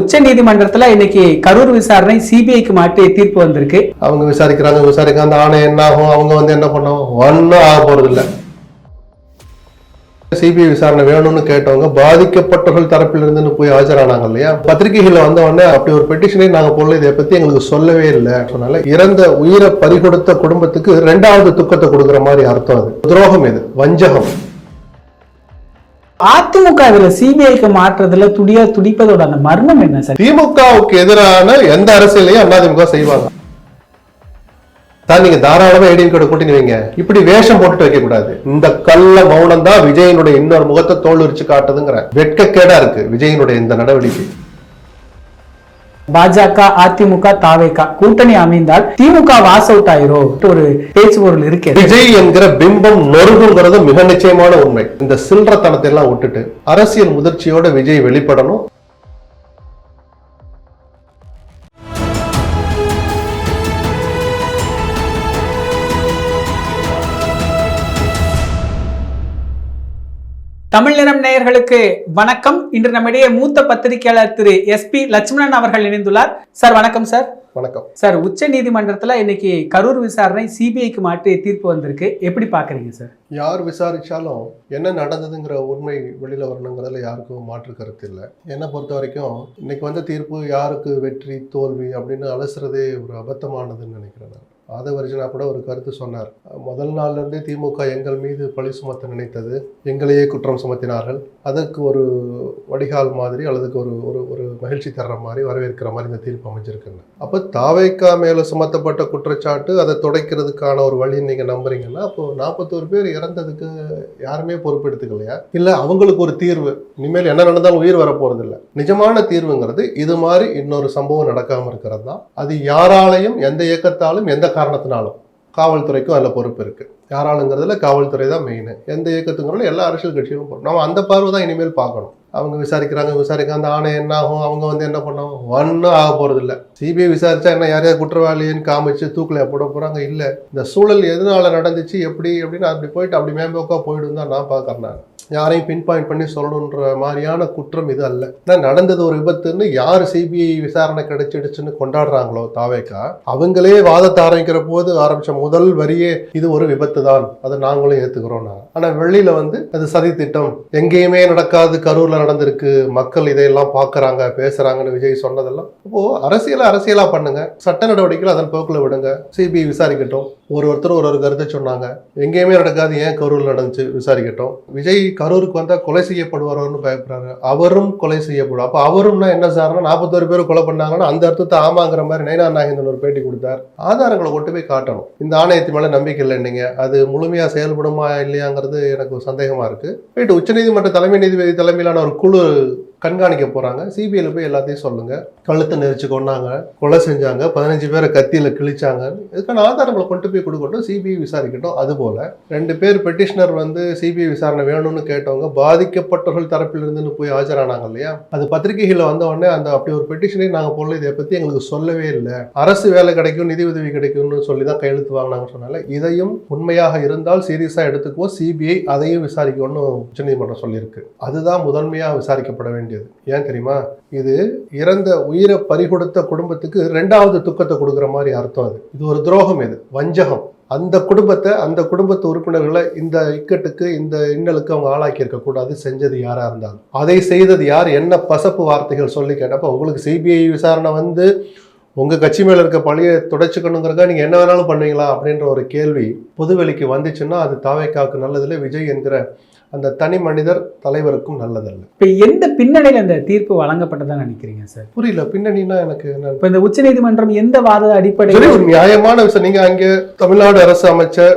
உச்ச நீதிமன்றத்துல இன்னைக்கு கரூர் விசாரணை சிபிஐக்கு மாற்றி தீர்ப்பு வந்திருக்கு. அவங்க விசாரிக்கிறாங்க அந்த ஆணையம் என்ன ஆகும், அவங்க என்ன பண்ணுவோம், ஒன்னும் ஆக போறது இல்ல. சிபிஐ விசாரணை வேணும்னு கேட்டவங்க பாதிக்கப்பட்டவர்கள் தரப்பிலிருந்து போய் ஆஜரானாங்க இல்லையா, பத்திரிகைகள் வந்த உடனே அப்படி ஒரு பெட்டிஷனை நாங்க போடல, இதை பத்தி எங்களுக்கு சொல்லவே இல்லை சொன்னால இறந்த உயிரை பறிகொடுத்த குடும்பத்துக்கு 2வது துக்கத்தை கொடுக்குற மாதிரி அர்த்தம். அது துரோகம், இது வஞ்சகம். அதிமுக இதுல சிபிஐக்கு மாற்றதுல துடிப்பதோட அந்த மர்மம் என்ன சார்? திமுகவுக்கு எதிரான எந்த அரசியலையும் அதிமுக செய்வாங்க. நீங்க தாராளமா ஏடிஎம் கார்டு கூட்டின்னு வைங்க, இப்படி வேஷம் போட்டுட்டு வைக்க கூடாது. இந்த கள்ள மௌனம் தான் விஜயனுடைய இன்னொரு முகத்தை தோல் உரிச்சு காட்டுதுங்கிற வெட்கக்கேடா இருக்கு விஜயனுடைய இந்த நடவடிக்கை. பாஜக, அதிமுக, தாவேகா கூட்டணி அமைந்தால் திமுக வாஸ் அவுட் ஆயிரும் ஒரு பேச்சு பொருள் இருக்கு. விஜய் என்கிற பிம்பம் நொறுங்குங்கிறது மிக நிச்சயமான உண்மை. இந்த சில்லறத்தனத்தை எல்லாம் விட்டுட்டு அரசியல் முதிர்ச்சியோட விஜய் வெளிப்படணும். தமிழ் நிறம் நேயர்களுக்கு வணக்கம். இன்று நம்மிடையே மூத்த பத்திரிகையாளர் திரு SP லட்சுமணன் அவர்கள் இணைந்துள்ளார். சார் வணக்கம். சார் வணக்கம். சார், உச்ச நீதிமன்றத்துல இன்னைக்கு கரூர் விசாரணை சிபிஐக்கு மாற்றி தீர்ப்பு வந்திருக்கு, எப்படி பாக்குறீங்க சார்? யார் விசாரிச்சாலும் என்ன நடந்ததுங்கிற உண்மை வெளியில வரணுங்கிறதுல யாருக்கும் மாற்று கருத்து இல்லை. என்னை பொறுத்த வரைக்கும் இன்னைக்கு வந்த தீர்ப்பு யாருக்கு வெற்றி தோல்வி அப்படின்னு அலசுறதே ஒரு அபத்தமானதுன்னு நினைக்கிறேன். ஆதவர்ஜனா கூட ஒரு கருத்து சொன்னார். முதல் நாள்ல இருந்தே திமுக எங்கள் மீது பழி சுமத்த நினைத்தது, எங்களையே குற்றம் சுமத்தினார்கள். அதற்கு ஒரு வடிகால் மாதிரி அல்லதுக்கு ஒரு ஒரு ஒரு மகிழ்ச்சி தர்ற மாதிரி வரவேற்கிற மாதிரி இந்த தீர்ப்பு அமைஞ்சிருக்குங்க. அப்போ தாவேக்கா மேல சுமத்தப்பட்ட குற்றச்சாட்டு அதை துடைக்கிறதுக்கான ஒரு வழி நீங்க நம்புறீங்கன்னா, அப்போ 41 பேர் இறந்ததுக்கு யாருமே பொறுப்பெடுத்துக்கலையா? இல்ல அவங்களுக்கு ஒரு தீர்வு, இனிமேல் என்ன நடந்தாலும் உயிர் வர போறது இல்லை, நிஜமான தீர்வுங்கிறது இது மாதிரி இன்னொரு சம்பவம் நடக்காம இருக்கிறது தான். அது யாராலையும் எந்த இயக்கத்தாலும் எந்த காரணத்தினாலும் காவல்துறைக்கும் அதில் பொறுப்பு இருக்கு. யாராலுங்கிறதுல காவல்துறை தான் மெயின். எந்த இயக்கத்துங்கிறதுல எல்லா அரசியல் கட்சிகளும் போகணும். நம்ம அந்த பார்வை தான் இனிமேல் பார்க்கணும். அவங்க விசாரிக்கிறாங்க அந்த ஆணையம் என்ன ஆகும், அவங்க என்ன பண்ணுவோம், ஒன்னும் ஆக போறது இல்லை. சிபிஐ விசாரிச்சா என்ன யாரையாவது குற்றவாளின்னு காமிச்சு தூக்கில போட போறாங்க? இல்லை. இந்த சூழல் எதனால நடந்துச்சு எப்படி அப்படின்னு அப்படி போயிட்டு அப்படி மேம்போக்கா போயிடும் தான் நான் பார்க்கறேன். யாரையும் பின் பாயிண்ட் பண்ணி சொல்லணுன்ற மாதிரியான குற்றம் இது அல்ல. நடந்தது ஒரு விபத்துன்னு யார் சிபிஐ விசாரணை கிடைச்சிடுச்சுன்னு கொண்டாடுறாங்களோ தாவேக்கா, அவங்களே வாதத்தை ஆரம்பிச்ச முதல் வரியே இது ஒரு விபத்து தான், அதை நாங்களும் ஏத்துக்கிறோம். ஆனா வெளியில அது சதி திட்டம், எங்கேயுமே நடக்காது, கரூர்ல நடந்திருக்கு, மக்கள் இதையெல்லாம் பாக்குறாங்க பேசுறாங்கன்னு விஜய் சொன்னதெல்லாம். அப்போ அரசியலா பண்ணுங்க, சட்ட நடவடிக்கைகள் அதன் போக்குல விடுங்க, சிபிஐ விசாரிக்கட்டும். ஒருத்தர் ஒரு கருத்தை சொன்னாங்க, எங்கேயுமே நடக்காது, ஏன் கரூர்ல நடந்துச்சு விசாரிக்கட்டும். விஜய் கரூருக்கு வந்தா கொலை செய்யப்படுவாரோன்னு பயப்படுறாரு, அவரும் கொலை செய்யப்படும். அப்ப அவரும்னா என்ன சார்னா 41 பேர் கொலை பண்ணாங்கன்னா அந்த அர்த்தத்தை ஆமாங்கிற மாதிரி நயினா நாகேந்திரன் ஒரு பேட்டி கொடுத்தார். ஆதாரங்களை கொண்டு போய் காட்டணும். இந்த ஆணையத்தின் மேல நம்பிக்கை இல்லை நீங்க, அது முழுமையா செயல்படுமா இல்லையாங்கிறது எனக்கு சந்தேகமா இருக்கு. போயிட்டு உச்சநீதிமன்ற தலைமை நீதிபதி தலைமையிலான ஒரு குழு கண்காணிக்க போறாங்க. சிபிஐல போய் எல்லாத்தையும் சொல்லுங்க, கழுத்தை நெரிச்சு கொண்டாங்க, கொலை செஞ்சாங்க, 15 பேரை கத்தியில கிழிச்சாங்க, இதுக்கான ஆதாரங்களை கொண்டு போய் கொடுக்கட்டும், சிபிஐ விசாரிக்கட்டும். அதுபோல 2 பேர் பெட்டிஷனர் சிபிஐ விசாரணை வேணும்னு கேட்டவங்க பாதிக்கப்பட்டவர்கள் தரப்பிலிருந்து போய் ஆஜரானாங்க இல்லையா, அது பத்திரிகைகள் வந்த உடனே அந்த அப்படி ஒரு பெட்டிஷனை நாங்க போடல, இதை பத்தி எங்களுக்கு சொல்லவே இல்லை, அரசு வேலை கிடைக்கும் நிதி உதவி கிடைக்கும்னு சொல்லி தான் கையெழுத்து வாங்கினாங்க சொன்னால, இதையும் உண்மையாக இருந்தால் சீரியஸா எடுத்துக்குவோம், சிபிஐ அதையும் விசாரிக்கணும்னு உச்சநீதிமன்றம் சொல்லியிருக்கு. அதுதான் முதன்மையா விசாரிக்கப்பட வேண்டியது. ஏன் தெரியுமா? இது இறந்த உயிரை பறிகொடுத்த குடும்பத்துக்கு 2வது துக்கத்தை கொடுக்குற மாதிரி அர்த்தம். இது ஒரு துரோகம், இது வஞ்சகம். அந்த குடும்பத்து உறுப்பினர்களை இந்த இக்கட்டுக்கு இந்த இன்னலுக்கு அவங்க ஆளாக்கி இருக்க கூடாது. செஞ்சது யாரா இருந்தாலும், அதை செய்தது யார், என்ன பசப்பு வார்த்தைகள் சொல்லி கேட்டப்ப உங்களுக்கு சிபிஐ விசாரணை உங்க கட்சி மேல இருக்க பழியை துடைச்சுக்கணுங்கிறதா நீங்க என்ன வேணாலும் பண்ணுவீங்களா அப்படின்ற ஒரு கேள்வி பொதுவெளிக்கு வந்துச்சுன்னா அது தாவேக்காவுக்கு நல்லதில்லை, விஜய் என்கிற அந்த தனி மனிதர் தலைவருக்கும் நல்லதல்ல. இப்ப எந்த பின்னணியில இந்த தீர்ப்பு வழங்கப்பட்டதா நினைக்கிறீங்க சார்? புரியல. பின்னணினா எனக்கு இப்ப இந்த உச்ச நீதிமன்றம் எந்த வாத அடிப்படையில் ஒரு நியாயமான விஷயம், நீங்க அங்கே தமிழ்நாடு அரசு அமைச்ச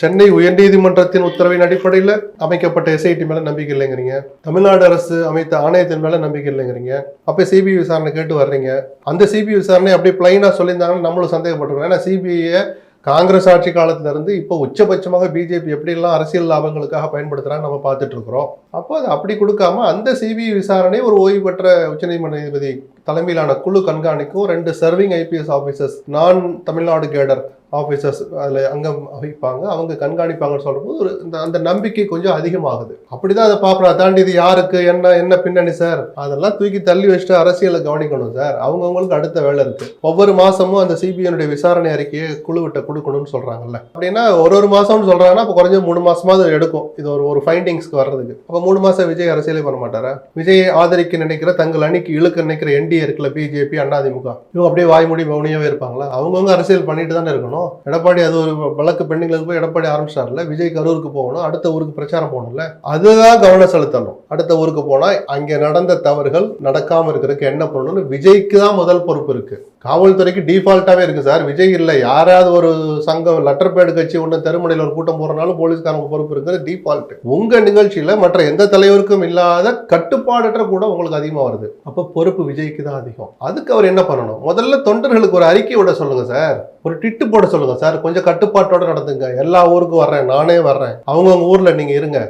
சென்னை உயர்நீதிமன்றத்தின் உத்தரவின் அடிப்படையில் அமைக்கப்பட்ட எஸ்ஐடி மேல நம்பிக்கை இல்லைங்கிறீங்க, தமிழ்நாடு அரசு அமைத்த ஆணையத்தின் மேல நம்பிக்கை இல்லைங்கிறீங்க, அப்ப சிபிஐ விசாரணை கேட்டு வர்றீங்க. அந்த சிபிஐ விசாரணை அப்படியே பிளைனா சொல்லியிருந்தாங்கன்னு நம்மளும் சந்தேகப்பட்டிருக்கோம். ஏன்னா சிபிஐ காங்கிரஸ் ஆட்சி காலத்துல இருந்து இப்போ உச்சபட்சமாக பிஜேபி எப்படி எல்லாம் அரசியல் லாபங்களுக்காக பயன்படுத்துறான்னு நம்ம பார்த்துட்டு இருக்கிறோம். அப்போ அது அப்படி கொடுக்காம அந்த சிபிஐ விசாரணை ஒரு ஓய்வு பெற்ற உச்சநீதிமன்ற நீதிபதி தலைமையிலான குழு கண்காணிக்கும். 2 சர்விங் ஐபிஎஸ் ஆஃபீஸர்ஸ் நான் தமிழ்நாடு கேடர் ஆஃபீஸர்ஸ் அதில் அங்கம் வகிப்பாங்க, அவங்க கண்காணிப்பாங்கன்னு சொல்லும்போது ஒரு அந்த நம்பிக்கை கொஞ்சம் அதிகமாகுது. அப்படிதான் அதை பார்ப்போம். தாண்டி இது யாருக்கு என்ன பின்னணி சார், அதெல்லாம் தூக்கி தள்ளி வச்சுட்டு அரசியலை கவனிக்கணும் சார். அவங்கவுங்களுக்கு அடுத்த வேலை இருக்கு. ஒவ்வொரு மாசமும் அந்த சிபிஐனுடைய விசாரணை அறிக்கையை குழுவிட்ட கொடுக்கணும்னு சொல்றாங்கல்ல. அப்படின்னா ஒரு மாசம்னு சொல்றாங்கன்னா அப்போ குறைஞ்ச 3 மாசமாவது எடுக்கும் இது ஒரு ஃபைண்டிங்ஸ்க்கு வர்றதுக்கு. அப்போ 3 மாசம் விஜய் அரசியலே பண்ண மாட்டாரா? விஜயை ஆதரிக்க நினைக்கிற, தங்கள் அணிக்கு இழுக்க நினைக்கிற என்டிஏ இருக்குல்ல, பிஜேபி, அதிமுக, இவங்க அப்படியே வாய்மூடி மௌனியாவே இருப்பாங்களா? அவங்கவுங்க அரசியல் பண்ணிட்டு தானே இருக்கணும். எடப்பாடி அது ஒரு வழக்கு பெண்டிங்ல போய் எடப்பாடி ஆரம்பிச்சார்ல, விஜய் கரூருக்கு போகணும், அடுத்த ஊருக்கு பிரச்சாரம் போகணும்ல, அதுதான் கவனம் செலுத்தணும். அடுத்த ஊருக்கு போனா அங்க நடந்த தவறுகள் நடக்காம இருக்கிறதுக்கு என்ன பண்ணணும்னு விஜய்க்கு தான் முதல் பொறுப்பு இருக்கு. காவல்துறைக்கு டிஃபால்ட்டாவே இருக்கு சார். விஜய் இல்லை, யாராவது ஒரு சங்கம் லெட்டர் பேடு கட்சி ஒன்று தெருமுனையில் ஒரு கூட்டம் போறனாலும் போலீஸ்காரங்க பொறுப்பு இருக்கிறது டிஃபால்ட். உங்க நிகழ்ச்சியில மற்ற எந்த தலைவருக்கும் இல்லாத கட்டுப்பாடற்ற கூட உங்களுக்கு அதிகமா வருது. அப்ப பொறுப்பு விஜய்க்கு தான் அதிகம். அதுக்கு அவர் என்ன பண்ணணும்? முதல்ல தொண்டர்களுக்கு ஒரு அறிக்கை விட சொல்லுங்க சார், ஒரு டிட்டு போட சொல்லுங்க சார், கொஞ்சம் கட்டுப்பாட்டோட நடந்துங்க, எல்லா ஊருக்கும் வர்றேன், நானே வர்றேன், அவங்கவுங்க ஊர்ல நீங்க இருங்க.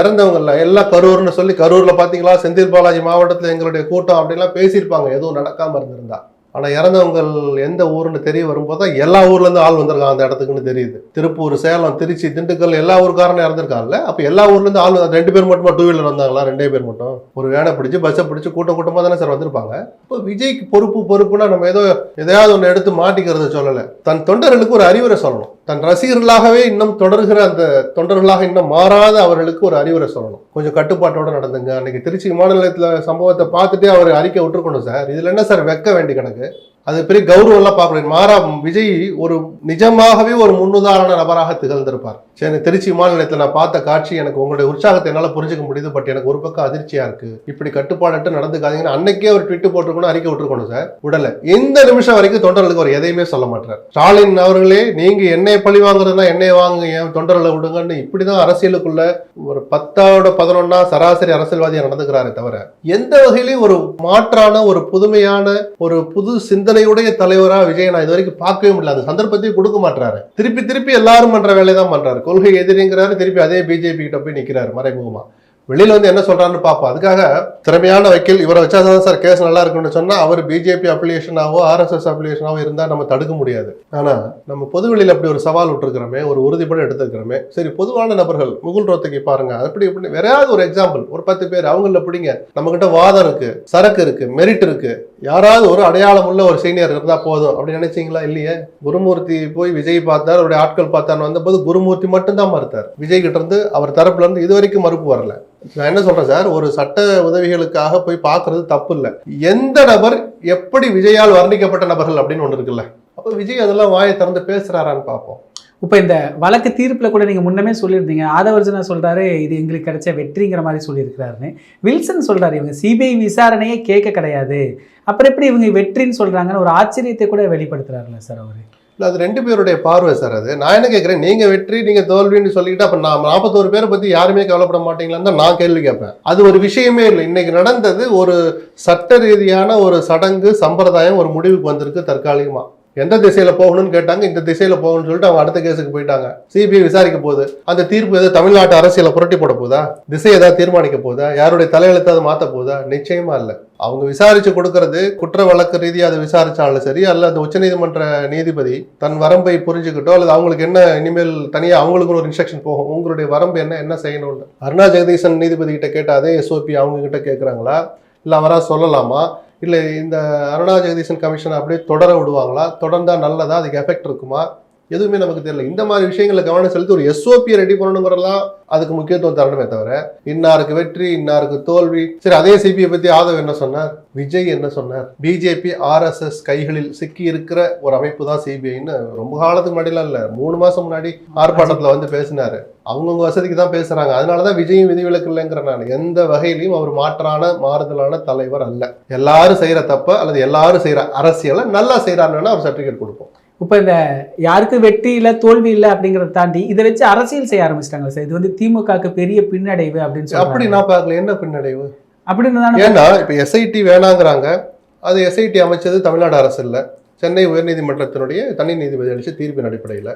இறந்தவங்க இல்ல எல்லாம் கரூர்னு சொல்லி, கரூர்ல பாத்தீங்களா செந்தில் பாலாஜி மாவட்டத்துல எங்களுடைய கூட்டம் அப்படின்லாம் பேசியிருப்பாங்க எதுவும் நடக்காம இருந்திருந்தா. ஆனா இறந்தவங்க எந்த ஊருன்னு தெரிய வரும்போது தான் எல்லா ஊர்ல இருந்து ஆள் வந்திருக்காங்க அந்த இடத்துக்குன்னு தெரியுது. திருப்பூர், சேலம், திருச்சி, திண்டுக்கல் எல்லா ஊருக்காரனும் இறந்துருக்காங்கல்ல. அப்ப எல்லா ஊர்ல இருந்து ஆள் 2 பேர் மட்டுமா 2 வீலர் வந்தாங்களா? 2 பேர் மட்டும் ஒரு வேனை பிடிச்சி பஸ்ஸை பிடிச்சி கூட்டமா தானே சார் வந்திருப்பாங்க. இப்போ விஜய்க்கு பொறுப்புனா நம்ம எதையாவது ஒன்று எடுத்து மாட்டிக்கிறத சொல்லலை. தன் தொண்டர்களுக்கு ஒரு அறிவுரை சொல்லணும். தன் ரசிகர்களாகவே இன்னும் தொடர்கிற அந்த தொண்டர்களாக இன்னும் மாறாத அவர்களுக்கு ஒரு அறிவுரை சொல்லணும். கொஞ்சம் கட்டுப்பாட்டோட நடந்துங்க. அன்னைக்கு திருச்சி விமான நிலையத்துல சம்பவத்தை பார்த்துட்டே அவர் அறிக்கை விட்டுருக்கணும் சார். இதுல என்ன சார் வெக்க வேண்டிய கணக்கு? அது பெரிய கௌரவம் எல்லாம் பார்க்கணும். மாறா விஜய் ஒரு நிஜமாகவே ஒரு முன்னுதாரண நபராக திகழ்ந்திருப்பார். சரி, திருச்சி விமான நிலையத்தில் நான் பார்த்த காட்சி எனக்கு உங்களுடைய உற்சாகத்தை என்னால் புரிஞ்சுக்க முடியுது. பட் எனக்கு ஒரு பக்கம் அதிர்ச்சியா இருக்கு. இப்படி கட்டுப்பாடு நடந்துக்காதீங்கன்னு அன்னைக்கே ஒரு ட்விட்டு போட்டுருக்கணும், அறிக்கை விட்டுருக்கணும் சார். விடல. இந்த நிமிஷம் வரைக்கும் தொண்டர்களுக்கு அவர் எதையுமே சொல்ல மாட்டார். ஸ்டாலின் அவர்களே, நீங்க என்னை பழி வாங்குறதுனா என்னை வாங்குங்க, என் தொண்டர்களை விடுங்கன்னு இப்படிதான் அரசியலுக்குள்ள ஒரு 10ஓட 11 சராசரி அரசியல்வாதியா நடந்துக்கிறாரே தவிர எந்த வகையிலையும் ஒரு மாற்றான, ஒரு புதுமையான, ஒரு புது சிந்தனையுடைய தலைவரா விஜய் நான் இது வரைக்கும் பார்க்கவே முடியல. அந்த சந்தர்ப்பத்தையும் கொடுக்க மாட்டாரு. திருப்பி எல்லாரும் பண்ற வேலையை தான் பண்றாரு. கொள்கை எதிரிங்கிறாரு, திருப்பி அதே பிஜேபி கிட்ட போய் நிக்கிறாரு மறைமுகமா. வெளியில என்ன சொல்றாருன்னு பார்ப்போம். அதுக்காக திறமையான வக்கீல் இவரை வச்சாதான் சார் கேஸ் நல்லா இருக்குன்னு சொன்னா அவர் பிஜேபி அப்ளிகேஷனாவோ ஆர்எஸ்எஸ் அப்ளிகேஷனாவோ இருந்தா நம்ம தடுக்க முடியாது. ஆனா நம்ம பொதுவெளியில் அப்படி ஒரு சவால் விட்டுருக்கிறோமே, ஒரு உறுதிப்பட எடுத்துக்கிறோமே. சரி, பொதுவான நபர்கள் முகுல் ரோத்தகி பாருங்க, அப்படி வேறையாவது ஒரு எக்ஸாம்பிள், ஒரு 10 பேர் அவங்கள பிடிங்க. நம்ம கிட்ட வாதம் இருக்கு, சரக்கு இருக்கு, மெரிட் இருக்கு, யாராவது ஒரு அடையாளம் உள்ள ஒரு சீனியர் இருந்தா போதும் அப்படின்னு நினைச்சீங்களா? இல்லையே. குருமூர்த்தி போய் விஜய் பார்த்தார், அவருடைய ஆட்கள் பார்த்தான்னு வந்தபோது குருமூர்த்தி மட்டும்தான் மறுத்தார். விஜய் கிட்ட இருந்து அவர் தரப்புல இருந்து இது வரைக்கும் மறுப்பு வரல. நான் என்ன சொல்றேன் சார், ஒரு சட்ட உதவிகளுக்காக போய் பார்க்கறது தப்பு இல்லை. எந்த நபர் எப்படி விஜயால் வர்ணிக்கப்பட்ட நபர்கள் அப்படின்னு ஒன்று இருக்குல்ல, அப்ப விஜய் அதெல்லாம் வாயை திறந்து பேசுறாரான்னு பார்ப்போம். இப்போ இந்த வழக்கு தீர்ப்பில் கூட நீங்கள் முன்னமே சொல்லியிருந்தீங்க, ஆதவர்ஜனா சொல்கிறாரு இது எங்களுக்கு கிடைச்ச வெற்றிங்கிற மாதிரி சொல்லியிருக்கிறாருன்னு. வில்சன் சொல்கிறாரு இவங்க சிபிஐ விசாரணையே கேட்க கிடையாது, அப்புறம் எப்படி இவங்க வெற்றின்னு சொல்கிறாங்கன்னு ஒரு ஆச்சரியத்தை கூட வெளிப்படுத்துறாருல்ல சார் அவர். இல்லை, அது 2 பேருடைய பார்வை சார். அது நான் என்ன கேட்குறேன், நீங்கள் வெற்றி நீங்கள் தோல்வின்னு சொல்லிக்கிட்டு அப்போ நான் 41 பேரை பற்றி யாருமே கவலைப்பட மாட்டீங்களான்னு தான் நான் கேள்வி கேட்பேன். அது ஒரு விஷயமே இல்லை. இன்னைக்கு நடந்தது ஒரு சட்ட ரீதியான ஒரு சடங்கு சம்பிரதாயம் ஒரு முடிவுக்கு வந்திருக்கு தற்காலிகமாக. எந்த திசையில போகணும்னு கேட்டாங்க, இந்த திசையில போகணும்னு சொல்லிட்டு அவங்க அடுத்த கேஸுக்கு போயிட்டாங்க. சிபிஐ விசாரிக்க போகுது. அந்த தீர்ப்பு ஏதாவது தமிழ்நாட்டு அரசியலை புரட்டி போட போதா? திசை ஏதாவது தீர்மானிக்க போதா? யாருடைய தலையெழுத்தாவது மாற்ற போதா? நிச்சயமா இல்லை. அவங்க விசாரிச்சு கொடுக்கறது குற்ற வழக்கு ரீதியாக அதை விசாரிச்சாலும் சரி, அல்ல அந்த உச்சநீதிமன்ற நீதிபதி தன் வரம்பை புரிஞ்சுக்கிட்டோ அல்லது அவங்களுக்கு என்ன இனிமேல் தனியாக அவங்களுக்கு ஒரு இன்ஸ்ட்ரக்ஷன் போகும், உங்களுடைய வரம்பு என்ன செய்யணும்னு. அருணா ஜெகதீசன் நீதிபதி கிட்ட கேட்ட அதே எஸ்ஓபி அவங்க கிட்ட கேட்குறாங்களா, இல்லை அவரா சொல்லலாமா, இல்லை இந்த அருணா ஜெகதீசன் கமிஷனை அப்படியே தொடர விடுவாங்களா, தொடர்ந்தா நல்லதா, அதுக்கு எஃபெக்ட் இருக்குமா, எதுவுமே நமக்கு தெரியல. இந்த மாதிரி விஷயங்களை கவனம் செலுத்தி ஒரு எஸ்ஓபியை ரெடி பண்ணணுங்கிறதெல்லாம் அதுக்கு முக்கியத்துவம் தரணுமே தவிர இன்னாருக்கு வெற்றி இன்னாருக்கு தோல்வி. சரி, அதே சிபிஐ பத்தி ஆதவ் என்ன சொன்னார், விஜய் என்ன சொன்னார்? பிஜேபி ஆர்எஸ்எஸ் கைகளில் சிக்கி இருக்கிற ஒரு அமைப்பு தான் சிபிஐன்னு ரொம்ப காலத்துக்கு முன்னாடிலாம் இல்லை, 3 மாசம் முன்னாடி ஆர்ப்பாட்டத்தில் வந்து பேசினாரு. அவங்கவுங்க வசதிக்கு தான் பேசுறாங்க. அதனாலதான் விஜயும் விதிவிலக்கு இல்லைங்கிற நான். எந்த வகையிலையும் அவர் மாறுதலான தலைவர் அல்ல. எல்லாரும் செய்யற தப்ப அல்லது எல்லாரும் செய்யற அரசியலை நல்லா செய்யறாருன்னா அவர் சர்டிபிகேட் கொடுப்போம். இப்போ இந்த யாருக்கு வெற்றி இல்லை தோல்வி இல்லை அப்படிங்கிறத தாண்டி இதை வச்சு அரசியல் செய்ய ஆரம்பிச்சிட்டாங்க சார். இது திமுகவுக்கு பெரிய பின்னடைவு அப்படின்னு சொல்லி. அப்படி நான் பார்க்கல. என்ன பின்னடைவு அப்படின்னு? ஏன்னா இப்ப எஸ்ஐடி வேணாங்கிறாங்க. அது எஸ்ஐடி அமைச்சது தமிழ்நாடு அரசு இல்லை, சென்னை உயர்நீதிமன்றத்தினுடைய தனி நீதிபதி அளிச்ச தீர்ப்பின் அடிப்படையில்.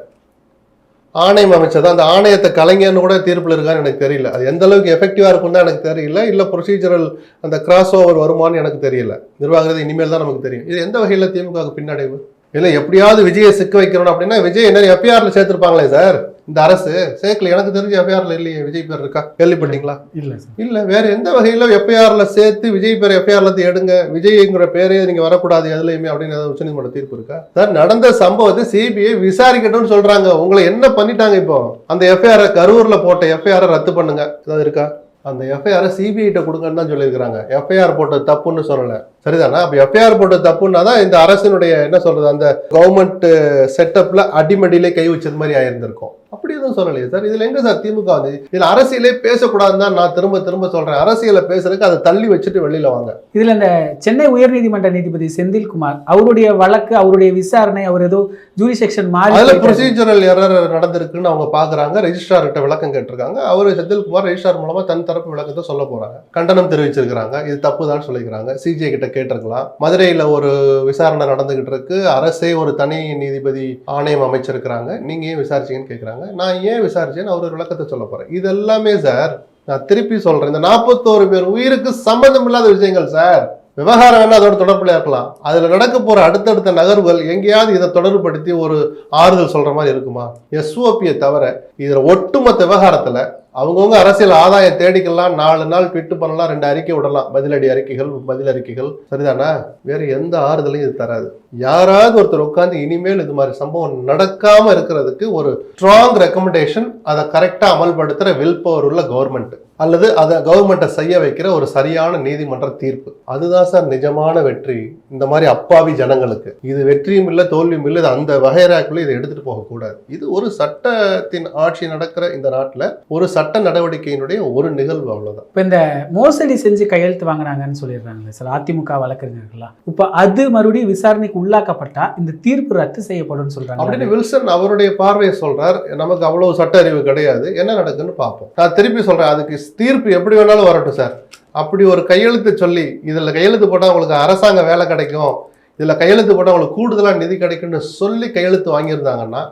ஆணையம் அமைச்சது, அந்த ஆணையத்தை கலைஞர்னு கூட தீர்ப்பில் இருக்கான்னு எனக்கு தெரியல. அது எந்த அளவுக்கு எஃபெக்டிவா இருக்கும் தான் எனக்கு தெரியல. இல்ல ப்ரொசீஜரல் அந்த கிராஸ் ஓவர் வருமானு எனக்கு தெரியல. நிர்வாகத்தை இனிமேல் தான் நமக்கு தெரியும். இது எந்த வகையில திமுக பின்னடைவு? இல்ல எப்படியாவது விஜயை சிக்க வைக்கணும் அப்படின்னா விஜய் என்ன எஃப்ஐஆர்ல சேர்த்திருப்பாங்களே சார். இந்த அரசு சேர்க்கல. எனக்கு தெரிஞ்ச எஃப்ஐஆர்ல இல்லையே. விஜய் பேர் இருக்கா? கேள்விப்பட்டீங்களா? இல்ல. வேற எந்த வகையில எஃப்ஐஆர்ல சேர்த்து விஜய் பேர் எஃப்ஐஆர்ல எடுங்க, விஜய்ங்கிற பேரே நீங்க வரக்கூடாது எதுலையுமே அப்படின்னு உச்சநீதிமன்ற தீர்ப்பு இருக்கா சார்? நடந்த சம்பவத்தை சிபிஐ விசாரிக்கட்டும்னு சொல்றாங்க. உங்களை என்ன பண்ணிட்டாங்க? இப்போ அந்த எஃப்ஐஆர் கரூர்ல போட்ட எஃப்ஐஆர் ரத்து பண்ணுங்க, ஏதாவது இருக்கா? அந்த எஃப்ஐஆர் சிபிஐட்ட கொடுங்கன்னு தான் சொல்லியிருக்கிறாங்க. எஃப்ஐஆர் போட்டது தப்புன்னு சொல்லல. சரிதானா? அப்ப எஃப்ஐஆர் போட்டது தப்புன்னா தான் இந்த அரசினுடைய என்ன சொல்றது, அந்த கவர்மெண்ட் செட்டப்ல அடிமடியிலே கை வச்சது மாதிரி ஆயிருந்திருக்கும். அப்படி எதுவும் சொல்லலையே சார். இதுல எங்க சார் திமுக வந்து இதுல அரசியலே பேசக்கூடாதுன்னு தான் நான் திரும்ப திரும்ப சொல்றேன். அரசியலை பேசுறதுக்கு அதை தள்ளி வச்சுட்டு வெளியில வாங்க. இதுல இந்த சென்னை உயர்நீதிமன்ற நீதிபதி செந்தில்குமார் அவருடைய வழக்கு, அவருடைய விசாரணை, அவர் ஏதோ ஜூரி செக்ஷன் மாறி அதுல ப்ரொசீஜரல் எரர் நடந்திருக்குன்னு அவங்க பாக்குறாங்க. ரெஜிஸ்ட்ரார் கிட்ட விளக்கம் கேட்டிருக்காங்க. அவரு செந்தில்குமார் ரெஜிஸ்ட்ரார் மூலமா தன் தரப்பு விளக்கத்தை சொல்ல போறாங்க. கண்டனம் தெரிவிச்சிருக்கிறாங்க. இது தப்பு தான் சொல்லிக்கிறாங்க. சிஜே கிட்ட கேட்டிருக்கலாம். மதுரையில ஒரு விசாரணை நடந்துகிட்டு இருக்கு. அரசே ஒரு தனி நீதிபதி ஆணையம் அமைச்சிருக்கிறாங்க. நீங்க ஏன் விசாரிச்சீங்கன்னு கேட்கறாங்க. நான் ஏன் விசாரிச்சேன்னு அவர் ஒரு விளக்கத்தை சொல்ல போறேன். இது எல்லாமே சார் நான் திருப்பி சொல்றேன், இந்த 41 பேர் உயிருக்கு சம்பந்தம் இல்லாத விஷயங்கள் சார். விவகாரம் வேணா அதோட தொடர்புல இருக்கலாம். அதுல நடக்க போற அடுத்தடுத்த நகர்வுகள் எங்கேயாவது இதை தொடர்புபடுத்தி ஒரு ஆறுதல் சொல்ற மாதிரி இருக்குமா? எஸ்ஓபியை தவிர இதுல ஒட்டுமொத்த விவகாரத்துல அவங்கவுங்க அரசியல் ஆதாயம் தேடிக்கலாம். 4 நாள் ட்விட்டு பண்ணலாம், 2 அறிக்கை விடலாம், பதிலடி அறிக்கைகள், பதில் அறிக்கைகள். சரிதானா? வேற எந்த ஆறுதலையும் இது தராது. யாராவது ஒருத்தர் உட்காந்து இனிமேல் இது மாதிரி சம்பவம் நடக்காம இருக்கிறதுக்கு ஒரு ஸ்ட்ராங் ரெக்கமெண்டேஷன், அதை கரெக்டா அமல்படுத்துற வில் பவர் உள்ள கவர்மெண்ட் அல்லது அதை கவர்மெண்ட்டை செய்ய வைக்கிற ஒரு சரியான நீதிமன்ற தீர்ப்பு, அதுதான் சார் நிஜமான வெற்றி இந்த மாதிரி அப்பாவி ஜனங்களுக்கு. இது வெற்றியும் இல்லை தோல்வியும் இல்லை. அந்த வகைராக்குள்ள இதை எடுத்துட்டு போகக்கூடாது. இது ஒரு சட்டத்தின் ஆட்சி நடக்கிற இந்த நாட்டில் ஒரு சட்ட நடவடிக்கையினுடைய ஒரு நிகழ்வு, அவ்வளவுதான். இப்போ இந்த மோசடி செஞ்சு கையெழுத்து வாங்கினாங்கன்னு சொல்லிடுறாங்களே சார் அதிமுக வழக்கறிஞர்களா, இப்போ அது மறுபடியும் விசாரணைக்கு உள்ளாக்கப்பட்டா இந்த தீர்ப்பு ரத்து செய்யப்படும் சொல்றாங்க. அப்படின்னு வில்சன் அவருடைய பார்வையை சொல்றார். நமக்கு அவ்வளவு சட்ட அறிவு கிடையாது, என்ன நடக்குன்னு பார்ப்போம். நான் திருப்பி சொல்றேன், அதுக்கு தீர்ப்பு எப்படி வேணாலும் வரட்டும் சார். அப்படி ஒரு கையெழுத்து சொல்லி இதுல கையெழுத்து போட்டா உங்களுக்கு அரசாங்க வேலை கிடைக்கும், இதுல கையெழுத்து போட்டா உங்களுக்கு கூடுதலா நிதி கிடைக்கும்னு சொல்லி கையெழுத்து வாங்கியிருந்தாங்கன்னா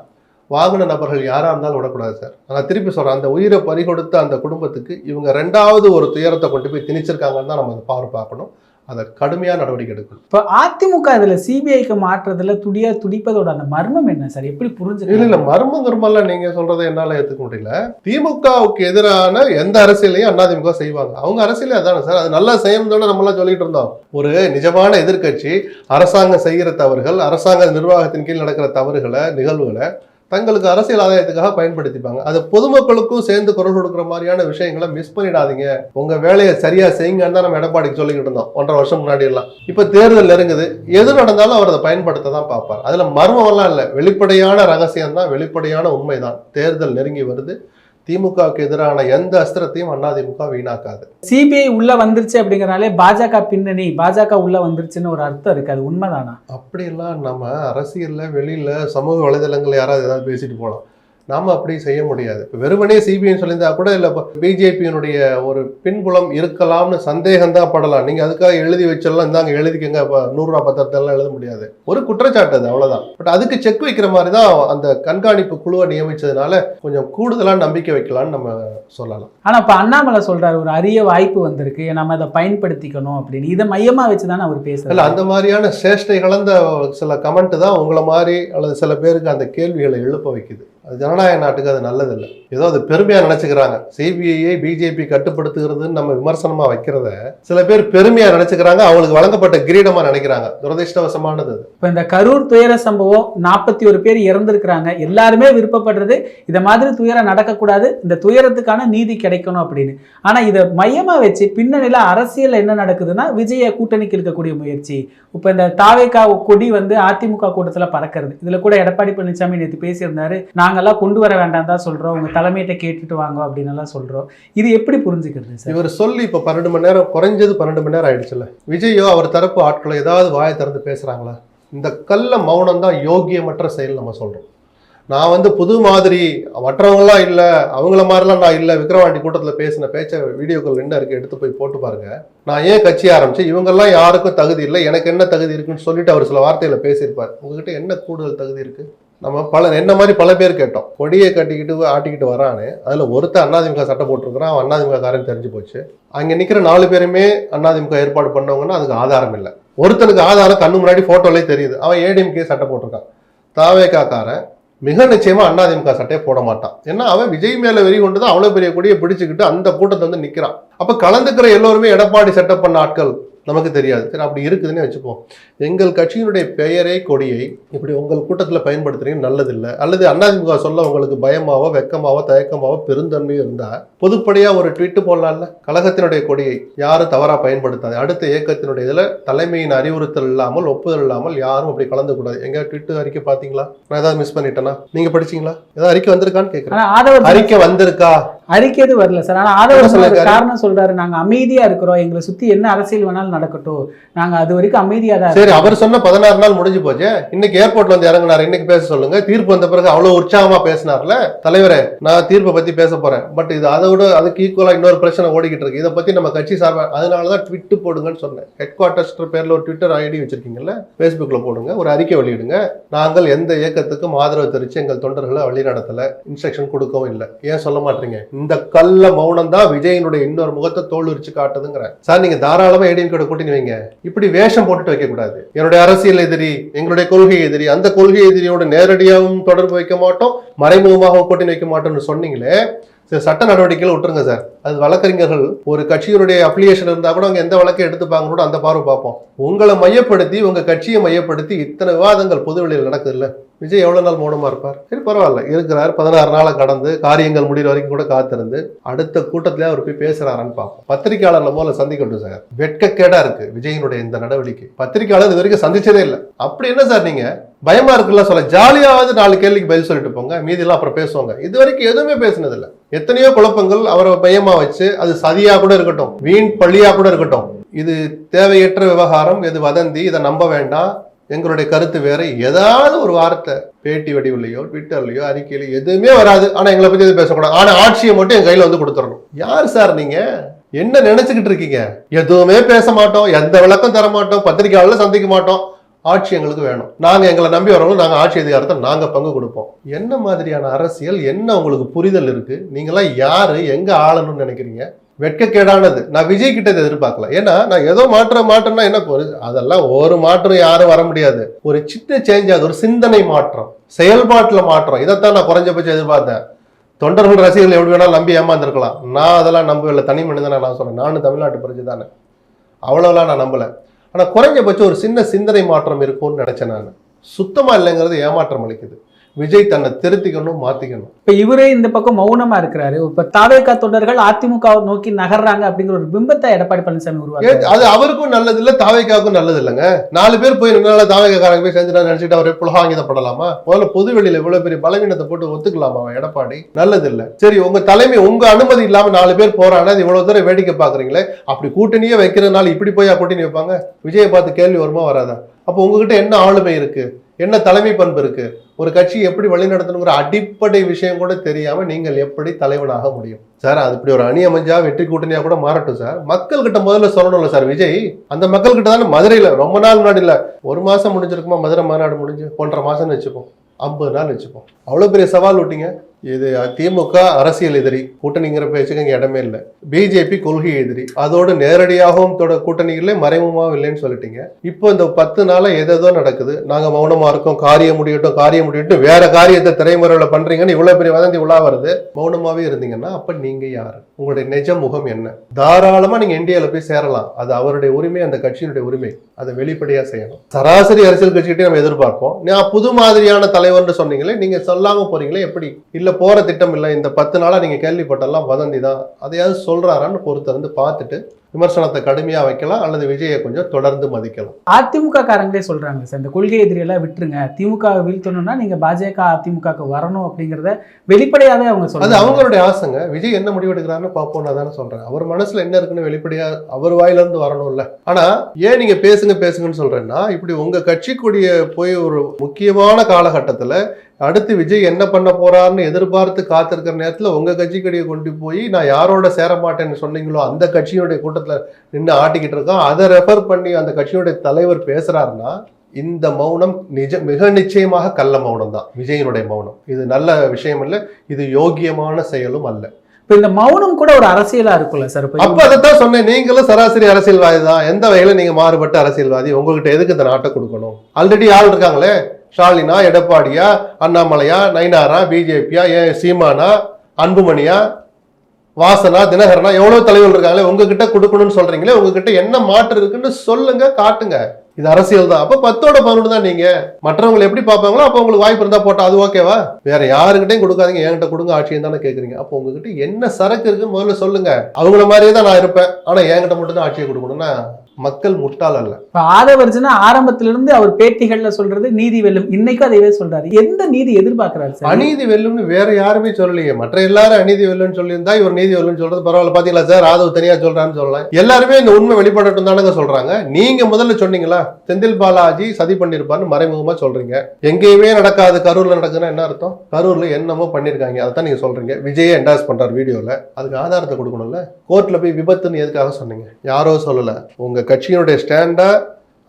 வாங்கின நபர்கள் யாரா இருந்தாலும் விடக்கூடாது சார். நான் திருப்பி சொல்றேன், அந்த உயிரை பறிகொடுத்த அந்த குடும்பத்துக்கு இவங்க 2வது ஒரு துயரத்தை கொண்டு போய் திணிச்சிருக்காங்கன்னு தான் நம்ம அதை பார்க்கணும். அதை கடுமையா நடவடிக்கை எடுக்கணும். இப்போ அதிமுக இதுல சிபிஐக்கு மாற்றுறதுல துடிப்பதோட அந்த மர்மம் என்ன சார், எப்படி புரிஞ்சு? இல்ல மர்மம் நீங்க சொல்றதை என்னால ஏத்துக்க முடியல. திமுகவுக்கு எதிரான எந்த அரசியலையும் அதிமுக செய்வாங்க. அவங்க அரசியலே அதானே சார். அது நல்லா செய்யணும்னு நம்ம எல்லாம் சொல்லிட்டு இருந்தோம். ஒரு நிஜமான எதிர்கட்சி அரசாங்கம் செய்கிற தவறுகள், அரசாங்க நிர்வாகத்தின் கீழ் நடக்கிற தவறுகளை, நிகழ்வுகளை தங்களுக்கு அரசியல் ஆதாயத்துக்காக பயன்படுத்திப்பாங்க. அது பொதுமக்களுக்கும் சேர்ந்து குரல் கொடுக்குற மாதிரியான விஷயங்களை மிஸ் பண்ணிடாதீங்க, உங்க வேலையை சரியா செய்யுங்கன்னு தான் நம்ம எடப்பாடிக்கு சொல்லிக்கிட்டு இருந்தோம் 1.5 வருஷம் முன்னாடி எல்லாம். இப்ப தேர்தல் நெருங்குது, எது நடந்தாலும் அவர் அதை பயன்படுத்த தான் பார்ப்பார். அதுல மர்மம் எல்லாம் இல்லை, வெளிப்படையான ரகசியம் தான், வெளிப்படையான உண்மைதான். தேர்தல் நெருங்கி வருது, திமுகவுக்கு எதிரான எந்த அஸ்திரத்தையும் அதிமுக வீணாக்காது. சிபிஐ உள்ள வந்துருச்சு அப்படிங்கறனாலே பாஜக பின்னணி, பாஜக உள்ள வந்துருச்சுன்னு ஒரு அர்த்தம் இருக்கு, அது உண்மைதானா? அப்படியெல்லாம் நம்ம அரசியல்ல வெளியில சமூக வலைதளங்கள் யாராவது ஏதாவது பேசிட்டு போகலாம், நாம அப்படி செய்ய முடியாது. இப்போ வெறுமனே சிபிஐன்னு சொல்லியிருந்தா கூட இல்லை பிஜேபியினுடைய ஒரு பின்புலம் இருக்கலாம்னு சந்தேகம் தான் படலாம். நீங்க அதுக்காக எழுதி வச்சிடலாம், இந்தாங்க எழுதிக்கங்க 100 ரூபா பத்திரத்தெல்லாம் எழுத முடியாது. ஒரு குற்றச்சாட்டு அது, அவ்வளவுதான். பட் அதுக்கு செக் வைக்கிற மாதிரி தான் அந்த கண்காணிப்பு குழுவை நியமிச்சதுனால கொஞ்சம் கூடுதலா நம்பிக்கை வைக்கலாம்னு நம்ம சொல்லலாம். ஆனா இப்ப அண்ணாமலை சொல்றாரு ஒரு அரிய வாய்ப்பு வந்திருக்கு, நம்ம அதை பயன்படுத்திக்கணும் அப்படின்னு. இதை மையமா வச்சுதானே அவர் பேசல. அந்த மாதிரியான சேஷ்டை கலந்த சில கமெண்ட் தான் உங்களை மாதிரி அல்லது சில பேருக்கு அந்த கேள்விகளை எழுப்ப வைக்குது. அது ஜனநாயக நாட்டுக்கு அது நல்லதில்லை. ஏதோ அது பெருமையா நினைச்சுக்கிறாங்க. சிபிஐயை பிஜேபி கட்டுப்படுத்துகிறதுன்னு நம்ம விமர்சனமா வைக்கிறத சில பேர் பெருமையா நினைச்சுக்கிறாங்க, அவங்களுக்கு வழங்கப்பட்ட கிரீடமா நினைக்கிறாங்க. துரதிருஷ்டவசமானது. இப்ப இந்த கரூர் துயர சம்பவம் 41 பேர் இறந்திருக்கிறாங்க, எல்லாருமே விருப்பப்படுறது இதை மாதிரி துயரம் நடக்கக்கூடாது, இந்த துயரத்துக்கான நீதி கிடைக்கணும் அப்படின்னு. ஆனா இதை மையமா வச்சு பின்னணியில அரசியல் என்ன நடக்குதுன்னா விஜய கூட்டணிக்கு இருக்கக்கூடிய முயற்சி. இப்ப இந்த தாவேகா கொடி அதிமுக கூட்டத்துல பறக்கிறது. இதுல கூட எடப்பாடி பழனிசாமி நேற்று பேசியிருந்தாரு, நாங்கெல்லாம் கொண்டு வர வேண்டாம் தான் சொல்றோம், உங்க தலைமையிட்ட கேட்டுட்டு வாங்க அப்படின்னு எல்லாம் சொல்றோம். இது எப்படி புரிஞ்சுக்கிறது சார்? இவர் சொல்லி இப்ப 12 மணி நேரம், குறைஞ்சது 12 மணி நேரம் ஆயிடுச்சுல்ல. விஜயோ அவர் தரப்பு ஆட்களை ஏதாவது வாயை திறந்து பேசுறாங்களா? இந்த கள்ள மௌனம் தான் யோகியமற்ற செயல் நம்ம சொல்றோம். நான் புது மாதிரி மற்றவங்களாம் இல்லை, அவங்கள மாதிரிலாம் நான் இல்லை, விக்ரவாண்டி கூட்டத்தில் பேசின பேச்ச வீடியோக்கள் என்ன இருக்கு எடுத்து போய் போட்டு பாருங்க. நான் ஏன் கட்சி ஆரம்பிச்சேன், இவங்கெல்லாம் யாருக்கும் தகுதி இல்லை, எனக்கு என்ன தகுதி இருக்குன்னு சொல்லிட்டு அவர் சில வார்த்தைகளை பேசியிருப்பார். உங்ககிட்ட என்ன கூடுதல் தகுதி இருக்கு? நம்ம என்ன மாதிரி பல பேர் கேட்டோம். கொடியை கட்டிக்கிட்டு ஆட்டிக்கிட்டு வரானே, அதுல ஒருத்தன் அதிமுக சட்டை போட்டிருக்கிறான், அவன் அதிமுக காரன் தெரிஞ்சு போச்சு. அங்க நிக்கிற 4 பேருமே அதிமுக ஏற்பாடு பண்ணவங்கன்னா அதுக்கு ஆதாரம் இல்லை. ஒருத்தனுக்கு ஆதாரம் கண்ணு முன்னாடி போட்டோலே தெரியுது, அவன் ஏடிஎம்கே சட்டை போட்டிருக்கான். தாவேகா காரன் மிக நிச்சயமா அதிமுக சட்டையை போட மாட்டான். ஏன்னா அவன் விஜய் மேல வெறி கொண்டுதான் அவ்வளவு பெரிய கொடியை பிடிச்சுக்கிட்டு அந்த கூட்டத்தை வந்து நிக்கிறான். அப்ப கலந்துக்கிற எல்லோருமே எடப்பாடி செட்டப் பண்ண ஆட்கள் நமக்கு தெரியாது. சரி, அப்படி இருக்குதுன்னு வச்சுப்போம். எங்கள் கட்சியினுடைய பெயரை கொடியை இப்படி உங்கள் கூட்டத்தில் பயன்படுத்துறீங்க நல்லதில்லை. அல்லது அதிமுக சொல்ல உங்களுக்கு பயமாவோ வெக்கமாவோ தயக்கமாவோ பெருந்தன்மையோ இருந்தா பொதுப்படியா ஒரு ட்வீட் போடலாம்ல, கழகத்தினுடைய கொடியை யாரும் தவறா பயன்படுத்தாது, அடுத்த இயக்கத்தினுடைய இதுல தலைமையின் அறிவுறுத்தல் இல்லாமல் ஒப்புதல் இல்லாமல் யாரும் அப்படி கலந்து கூடாது. எங்க ட்வீட் அறிக்கை பாத்தீங்களா? நான் ஏதாவது மிஸ் பண்ணிட்டேனா? நீங்க படிச்சீங்களா? ஏதாவது அறிக்கை வந்திருக்கான்னு கேட்கிறேன். அறிக்கை வந்திருக்கா? அறிக்கை எதுவும் வரல சார். ஆனா ஆதவ காரணம் சொல்றாரு, நாங்க அமைதியா இருக்கிறோம், எங்களை சுத்தி என்ன அரசியல் வேணாலும் நடக்கட்டும், நாங்க அது வரைக்கும் அமைதியா தான். சரி, அவர் சொன்ன 16 நாள் முடிஞ்சு போச்சு. இன்னைக்கு ஏர்போர்ட்ல வந்து இறங்குனாரு, இன்னைக்கு பேச சொல்லுங்க. தீர்ப்பு வந்த பிறகு அவ்வளவு உற்சாகமா பேசினார்ல தலைவரே, நான் தீர்ப்பை பத்தி பேச போறேன், பட் இது அதை விட அதுக்கு ஈக்குவலா இன்னொரு பிரச்சனை ஓடிக்கிட்டு இருக்கு, இதை பத்தி நம்ம கட்சி சார்பா அதனாலதான் ட்விட் போடுங்கன்னு சொன்னேன். ஹெட் குவார்டர்ஸ் பேர்ல ஒரு ட்விட்டர் ஐடி வச்சிருக்கீங்கல்ல, பேஸ்புக்ல போடுங்க, ஒரு அறிக்கை வெளியிடுங்க. நாங்கள் எந்த இயக்கத்துக்கும் ஆதரவு தெரிவிச்சு எங்கள் தொண்டர்களை வழி நடத்தல, இன்ஸ்ட்ரக்ஷன் கொடுக்கவும் இல்லை. ஏன் சொல்ல மாட்டீங்க? இந்த கள்ள மௌனம் தான் விஜயனுடைய இன்னொரு முகத்தை தோல் உரிச்சு காட்டுதுங்கிற. சார், நீங்க தாராளமா ஏடிஎம்கே கூட்டணி வைங்க, இப்படி வேஷம் போட்டுட்டு வைக்க கூடாது. என்னுடைய அரசியல் எதிரி, எங்களுடைய கொள்கை எதிரி, அந்த கொள்கை எதிரியோட நேரடியாகவும் தொடர்பு வைக்க மாட்டோம், மறைமுகமாகவும் கூட்டணி வைக்க மாட்டோம்னு சொன்னீங்களே, சட்ட நடவடிக்கைகள் விட்டுருங்க சார். அது வழக்கறிஞர்கள் ஒரு கட்சியினுடைய அப்ளிகேஷன் இருந்தா கூட அவங்க எந்த வழக்கை எடுத்துப்பாங்க கூட அந்த பார்வை பார்ப்போம். உங்களை மையப்படுத்தி உங்க கட்சியை மையப்படுத்தி இத்தனை விவாதங்கள் பொதுவெளியில் நடக்குது இல்ல. விஜய் எவ்வளவு நாள் மௌனமா இருப்பார்? சரி, பரவாயில்ல, இருக்கிறார். 16 நாளை கடந்து காரியங்கள் முடிகிற வரைக்கும் கூட காத்திருந்து அடுத்த கூட்டத்திலே அவர் போய் பேசுறாரான்னு பார்ப்போம். பத்திரிகையாளர்ல போல சந்திக்கட்டும் சார். வெட்கக்கேடா இருக்கு விஜயனுடைய இந்த நடவடிக்கை. பத்திரிகையாளர் இது வரைக்கும் சந்திச்சதே இல்லை. அப்படி என்ன சார் நீங்க பயமா இருக்குல்ல சொல்ல, ஜாலியாவது 4 கேள்விக்கு பதில் சொல்லிட்டு போங்க, மீதி எல்லாம் அப்புறம் பேசுவாங்க. இது வரைக்கும் எதுவுமே பேசினது இல்லை. எத்தனையோ குழப்பங்கள் அவரை பயமா வச்சு, அது சதியா கூட இருக்கட்டும், வீண் பள்ளியா கூட இருக்கட்டும், இது தேவையற்ற விவகாரம், இது வதந்தி, இதை நம்ப வேண்டாம், எங்களுடைய கருத்து வேற, ஏதாவது ஒரு வார்த்தை பேட்டி வடிவிலையோ ட்விட்டர்லயோ அறிக்கையிலையோ எதுவுமே வராது. ஆனா எங்களை பத்தி எதுவும் பேசக்கூடாது, ஆனா ஆட்சியை மட்டும் என் கையில வந்து கொடுத்துடணும். யார் சார் நீங்க? என்ன நினைச்சுக்கிட்டு இருக்கீங்க? எதுவுமே பேச மாட்டோம், எந்த விளக்கம் தர மாட்டோம், பத்திரிகையாளர்ல சந்திக்க மாட்டோம், ஆட்சி எங்களுக்கு வேணும், நாங்க எங்களை நம்பி வரவங்க, நாங்க ஆட்சி அதிகாரத்தை நாங்க பங்கு கொடுப்போம். என்ன மாதிரியான அரசியல்? என்ன உங்களுக்கு புரிதல் இருக்கு? நீங்களாம் யாரு, எங்க ஆளணும்னு நினைக்கிறீங்க? வெட்கக்கேடானது. நான் விஜய் கிட்ட எதிர்பார்க்கல. ஏன்னா நான் ஏதோ மாற்றம்னா என்ன போகுது, அதெல்லாம் ஒரு மாற்றம் யாரும் வர முடியாது. ஒரு சின்ன சேஞ்ச் ஆகுது, ஒரு சிந்தனை மாற்றம், செயல்பாட்டுல மாற்றம், இதைத்தான் நான் குறைஞ்சபட்சம் எதிர்பார்த்தேன். தொண்டர்கள் ரசிகர்கள் எப்படி வேணாலும் நம்பி ஏமாந்துருக்கலாம், நான் அதெல்லாம் நம்பவில்லை. தனி மனிதனா நான் சொல்றேன், நானும் தமிழ்நாட்டு பிரஜை தானே, அவ்வளவுலாம் நான் நம்பல. ஆனா குறைஞ்சபட்சம் ஒரு சின்ன சிந்தனை மாற்றம் இருக்கும்னு நினைச்சேன். நான் சுத்தமா இல்லைங்கிறது ஏமாற்றம் அளிக்குது. விஜய் தன்னை திருத்திக்கணும், மாத்திக்கணும். இப்ப இவரே இந்த பக்கம் மௌனமா இருக்கிறாரு. இப்ப தாவேகா தொண்டர்கள் அதிமுக நோக்கி நகர்றாங்க அப்படிங்கிற ஒரு பிம்பத்தை எடப்பாடி பழனிசாமி உருவாக்கு. அது அவருக்கும் நல்லது இல்ல, தாவேகாவுக்கும் நல்லது இல்லைங்க. 4 பேர் போய் நின்னால தாவேகாரங்க போய் செஞ்சு நினைச்சிட்டு அவரை புலகாங்கிதப்படலாமா? முதல்ல பொது வெளியில இவ்வளவு பெரிய பலவீனத்தை போட்டு ஒத்துக்கலாமா? எடப்பாடி நல்லது இல்ல. சரி, உங்க தலைமை உங்க அனுமதி இல்லாம 4 பேர் போறாங்க, அது இவ்வளவு தூரம் வேடிக்கை பாக்குறீங்களே, அப்படி கூட்டணியே வைக்கிறதுனால இப்படி போய் கூட்டணி வைப்பாங்க? விஜயை பார்த்து கேள்வி வருமா வராதா? அப்போ உங்ககிட்ட என்ன ஆளுமை இருக்கு, என்ன தலைமை பண்பு இருக்கு? ஒரு கட்சி எப்படி வழிநடத்தணுங்கிற அடிப்படை விஷயம் கூட தெரியாம நீங்கள் எப்படி தலைவனாக முடியும் சார்? அது இப்படி ஒரு அணி அமைஞ்சா வெற்றி கூட்டணியா கூட மாறட்டும் சார். மக்கள் கிட்ட முதல்ல சொல்லணும்ல சார். விஜய் அந்த மக்கள் கிட்ட தானே மதுரையில ரொம்ப நாள் முன்னாடி இல்ல, 1 மாசம் முடிஞ்சிருக்குமா மதுரை மாநாடு முடிஞ்சு, 1.5 மாசம்னு வச்சுப்போம், 50 நாள் வச்சுப்போம். அவ்வளவு பெரிய சவால் விட்டீங்க. இது திமுக அரசியல் எதிரி, கூட்டணிங்கிற பேச்சுக்கு இங்க இடமே இல்லை. பிஜேபி கொள்கை எதிரி, அதோடு நேரடியாகவும் கூட்டணிகளே மறைமுகமாகவும் இல்லைன்னு சொல்லிட்டீங்க. இப்போ இந்த 10 நாளா எதோ நடக்குது, நாங்க மௌனமா இருக்கோம், காரியம் முடியட்டும், வேற காரியத்தை திரைமுறையில பண்றீங்கன்னு இவ்வளவு பெரிய வதந்தி உலா வருது. மௌனமாவே இருந்தீங்கன்னா அப்ப நீங்க யாரு? உங்களுடைய நிஜ முகம் என்ன? தாராளமா நீங்க என்டிஏல போய் சேரலாம், அது அவருடைய உரிமை, அந்த கட்சியினுடைய உரிமை, அதை வெளிப்படையா செய்யணும். சராசரி அரசியல் கட்சிகிட்டே நம்ம எதிர்பார்ப்போம். நான் புது மாதிரியான தலைவர்னு சொன்னீங்களே, நீங்க சொல்லாம போறீங்களே எப்படி? இல்ல போற திட்டம் இல்லை, இந்த 10 நாளா நீங்க கேள்விப்பட்டெல்லாம் வதந்தி தான், அதையாவது சொல்றாரான்னு பொறுத்திருந்து பார்த்துட்டு விமர்சனத்தை கடுமையா வைக்கலாம், அல்லது விஜயை கொஞ்சம் தொடர்ந்து மதிக்கலாம். அதிமுக காரங்களே சொல்றாங்க சார், இந்த கொள்கை எதிரியெல்லாம் விட்டுருங்க, திமுக வீழ்த்தணும்னா நீங்க பாஜக அதிமுக வரணும் அப்படிங்கிறத வெளிப்படையாவே அவங்க சொல்றாங்க. அது அவங்களுடைய ஆசைங்க. விஜய் என்ன முடிவு எடுக்கிறாருன்னு பார்ப்போம், தானே சொல்றேன். அவர் மனசுல என்ன இருக்குன்னு வெளிப்படையா அவர் வாயில இருந்து வரணும்ல. ஆனா ஏன் நீங்க பேசுங்கன்னு சொல்றேன்னா, இப்படி உங்க கட்சிக்குடிய போய் ஒரு முக்கியமான காலகட்டத்துல அடுத்து விஜய் என்ன பண்ண போறாருன்னு எதிர்பார்த்து காத்திருக்கிற நேரத்துல உங்க கட்சி கடியை கொண்டு போய் நான் யாரோட சேர மாட்டேன்னு சொன்னீங்களோ அந்த கட்சியுடைய கூட்டத்துல நின்று ஆட்டிக்கிட்டு இருக்கோம். அதை ரெஃபர் பண்ணி அந்த கட்சியுடைய தலைவர் பேசுறாருன்னா இந்த மௌனம் மிக நிச்சயமாக கள்ள மௌனம் தான் விஜயனுடைய மௌனம். இது நல்ல விஷயம் இல்லை, இது யோகியமான செயலும் அல்ல. இப்ப இந்த மௌனம் கூட ஒரு அரசியலா இருக்குல்ல சார்? அப்ப அதைத்தான் சொன்னேன், நீங்களும் சராசரி அரசியல்வாதி தான். எந்த வகையில நீங்க மாறுபட்ட அரசியல்வாதி? உங்ககிட்ட எதுக்கு இந்த நாட்டை கொடுக்கணும்? ஆல்ரெடி ஆள் இருக்காங்களே, ஸ்டாலினா, எடப்பாடியா, அண்ணாமலையா, நயினாரா, பிஜேபியா, சீமானா, அன்புமணியா, வாசனா, தினகரனா, எவ்வளவு தலைவர்கள் இருக்காங்களே, உங்ககிட்ட கொடுக்கணும்னு சொல்றீங்களே, உங்ககிட்ட என்ன மாற்று இருக்குன்னு சொல்லுங்க, காட்டுங்க. இது அரசியல் தான். அப்ப 10/11 தான் நீங்க. மற்றவங்களை எப்படி பார்ப்பாங்களோ அப்ப உங்களுக்கு வாய்ப்பு இருந்தா போட்டா அது ஓகேவா? வேற யாருக்கிட்டையும் கொடுக்காதீங்க, என்கிட்ட கொடுங்க ஆட்சியும் தானே கேக்குறீங்க. அப்போ உங்ககிட்ட என்ன சரக்கு இருக்குன்னு முதல்ல சொல்லுங்க. அவங்கள மாதிரியே தான் நான் இருப்பேன், ஆனா என்கிட்ட மட்டும் தான் ஆட்சியை கொடுக்கணும்னா மக்கள் முட்டாள் அல்ல. ஆதவர்ஜுனா ஆரம்பத்துல இருந்து அவர் பேட்டிகள்ல சொல்றது நீதி வெல்லும், இன்னைக்கும் அதையே சொல்றாரு. எந்த நீதி எதிர்பார்க்கிறாரு சார்? அநீதி வெல்லும்னு வேற யாருமே சொல்லலையே. மற்ற எல்லாரும் அநீதி வெல்லும்னு சொல்லியிருந்தா இவர் நீதி வெல்லும்னு சொல்றது பரவாயில்ல. பாத்தீங்களா சார், ஆதவ் தனியா சொல்றான்னு சொல்லலாம். எல்லாருமே இந்த உண்மை வெளிப்படட்டும் தானங்க சொல்றாங்க. நீங்க முதல்ல சொன்னீங்களா செந்தில் பாலாஜி சதி பண்ணிருப்பாருன்னு மறைமுகமா சொல்றீங்க. எங்கேயுமே நடக்காது, கரூர்ல நடக்குதுன்னா என்ன அர்த்தம்? கரூர்ல என்னமோ பண்ணிருக்காங்க, அதான் நீங்க சொல்றீங்க. விஜயே என்டாஸ் பண்றாரு வீடியோல, அதுக்கு ஆதாரத்தை கொடுக்கணும்ல. கோர்ட்ல போய் விபத்துன்னு எதுக்காக சொன்னீங்க? யாரோ சொல்லல, உங்க கட்சியினுடைய ஸ்டாண்டா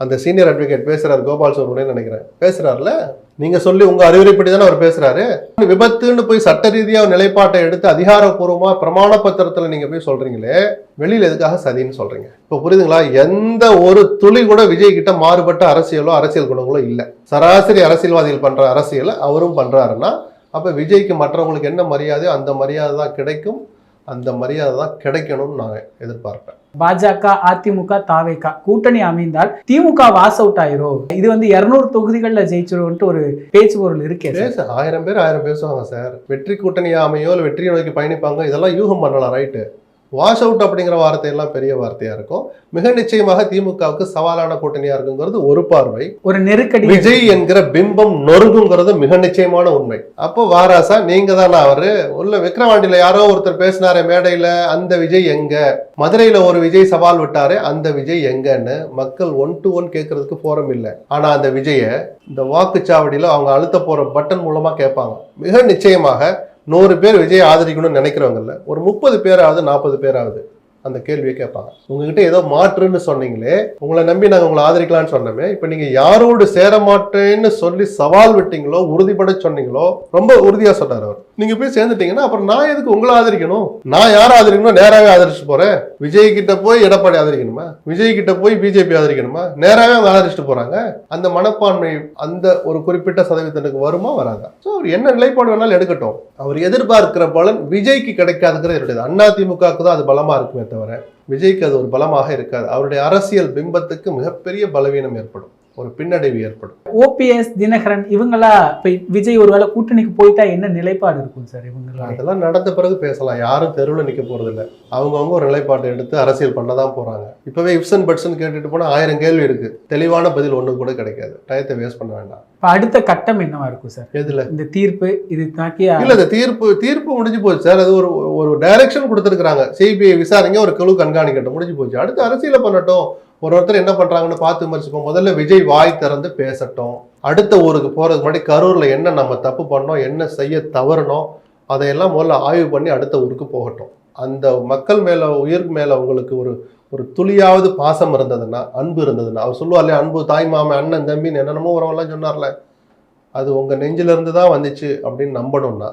அந்த சீனியர் அட்வொகேட் பேசுறாரு, கோபால் சுப்ரமணியன் நினைக்கிறேன், பேசுறாருல. நீங்க சொல்லி உங்க அறிவுரைப்படி தானே அவர் பேசுறாரு. விபத்துன்னு போய் சட்ட ரீதியா நிலைப்பாட்டை எடுத்து அதிகாரப்பூர்வமா பிரமாண பத்திரத்துல நீங்க போய் சொல்றீங்களே, வெளியில எதுக்காக சதின்னு சொல்றீங்க? இப்ப புரியுதுங்களா? எந்த ஒரு துளி கூட விஜய் கிட்ட மாறுபட்ட அரசியலோ அரசியல் குணங்களோ இல்ல. சராசரி அரசியல்வாதிகள் பண்ற அரசியலை அவரும் பண்றாருன்னா அப்ப விஜய்க்கு மற்றவங்களுக்கு என்ன மரியாதையோ அந்த மரியாதை தான் கிடைக்கும், அந்த மரியாதை தான் கிடைக்கணும்னு நான் எதிர்பார்ப்பேன். பாஜக, அதிமுக, தாவேகா கூட்டணி அமைந்தால் திமுக வாஸ் அவுட் ஆயிரும், இது 200 தொகுதிகள்ல ஜெயிச்சிரும்ட்டு ஒரு பேச்சு பொருள் இருக்கே. 1000 பேர் 1000 பேசுவாங்க சார். வெற்றி கூட்டணியா அமையோ இல்லை வெற்றியை நோக்கி பயணிப்பாங்க, இதெல்லாம் யூகம் பண்ணலாம், ரைட்டு. வாஷ் அவுட் அப்படிங்கிற வார்த்தையெல்லாம் பெரிய வார்த்தையா இருக்கும். மிக நிச்சயமாக திமுகவுக்கு சவாலான கூட்டணியா இருக்குங்கிறது ஒரு பார்வை. ஒரு நெருக்கடி. விஜய் என்கிற பிம்பம் நொறுங்குங்கிறது மிக நிச்சயமான உண்மை. அப்போ வாராசா நீங்க தானே அவரு? உள்ள விக்ரவாண்டியில யாரோ ஒருத்தர் பேசினாரே மேடையில, அந்த விஜய் எங்க? மதுரையில ஒரு விஜய் சவால் விட்டாரு, அந்த விஜய் எங்கன்னு மக்கள் 1 to 1 கேட்கறதுக்கு போறம் இல்லை. ஆனா அந்த விஜய இந்த வாக்குச்சாவடியில அவங்க அழுத்த போற பட்டன் மூலமா கேட்பாங்க. மிக நிச்சயமாக 100 பேர் விஜய் ஆதரிக்கணும்னு நினைக்கிறவங்கல்ல ஒரு 30 பேராவது 40 பேராவது அந்த கேள்வியை கேட்பாங்க. உங்ககிட்ட ஏதோ மாற்றுன்னு சொன்னீங்களே, உங்களை நம்பி நாங்கள் உங்களை ஆதரிக்கலாம்னு சொன்னோமே, இப்போ நீங்க யாரோடு சேர மாட்டேன்னு சொல்லி சவால் விட்டீங்களோ, உறுதிப்பட சொன்னீங்களோ, ரொம்ப உறுதியா சொன்னார் அவர். நீங்க போய் சேர்ந்துட்டீங்கன்னா அப்புறம் நான் எதுக்கு உங்களை ஆதரிக்கணும்? நான் யாரை ஆதரிக்கணும்? நேராகவே ஆதரிச்சுட்டு போறேன். விஜய் கிட்ட போய் எடப்பாடி ஆதரிக்கணுமா? விஜய் கிட்ட போய் பிஜேபி ஆதரிக்கணுமா? நேராகவே அவங்க ஆதரிச்சுட்டு போறாங்க. அந்த மனப்பான்மை அந்த ஒரு குறிப்பிட்ட சதவீதத்துக்கு வருமா வராங்க? ஸோ அவர் என்ன நிலைப்பாடு வேணாலும் எடுக்கட்டும். அவர் எதிர்பார்க்கிற பலன் விஜய்க்கு கிடைக்காதுங்கிறது என்னுடையது. அதிமுகவுக்கு தான் அது பலமா இருக்குமே தவிர விஜய்க்கு அது ஒரு பலமாக இருக்காது. அவருடைய அரசியல் பிம்பத்துக்கு மிகப்பெரிய பலவீனம் ஏற்படும், ஒரு பின்னடைவு ஏற்படும். ஓபிஎஸ், தினகரன் இவங்களா இப்ப விஜய் ஒருவேளை கூட்டணிக்கு போயிட்டா என்ன நிலைப்பாடு இருக்கும் சார்? இவங்க அதெல்லாம் நடந்த பிறகு பேசலாம். யாரும் தெருவில் நிக்க போறது இல்லை. அவங்கவுங்க ஒரு நிலைப்பாட்டை எடுத்து அரசியல் பண்ணதான் போறாங்க. இப்பவே இப்சன் பட்சன் கேட்டுட்டு போனா 1000 கேள்வி இருக்கு, தெளிவான பதில் ஒண்ணு கூட கிடைக்காது. டயத்தை வேஸ்ட் பண்ண வேண்டாம். இப்ப அடுத்த கட்டம் என்னவா இருக்கும் சார்? எதுல இந்த தீர்ப்பு? இது இல்ல, இந்த தீர்ப்பு முடிஞ்சு போச்சு சார். அது ஒரு டைரக்ஷன் கொடுத்துருக்காங்க. சிபிஐ விசாரிங்க, ஒரு குழு கண்காணிக்கட்டும், முடிஞ்சு போச்சு. அடுத்து அரசியல பண்ணட்டும். ஒருத்தர் என்ன பண்றாங்கன்னு பார்த்து விமர்சிப்போம். முதல்ல விஜய் வாய் திறந்து பேசட்டும். அடுத்த ஊருக்கு போறதுக்கு முன்னாடி கரூர்ல என்ன நம்ம தப்பு பண்ணோம், என்ன செய்ய தவறணும், அதையெல்லாம் முதல்ல ஆய்வு பண்ணி அடுத்த ஊருக்கு போகட்டும். அந்த மக்கள் மேல, உயிர் மேல உங்களுக்கு ஒரு துளியாவது பாசம் இருந்ததுன்னா, அன்பு இருந்ததுன்னா, அவர் சொல்லுவார்ல, அன்பு தாய் மாமன் அண்ணன் தம்பின்னு என்னென்னமோ உறவெல்லாம் சொன்னார்ல, அது உங்க நெஞ்சில இருந்து தான் வந்துச்சு அப்படின்னு நம்பணும்னா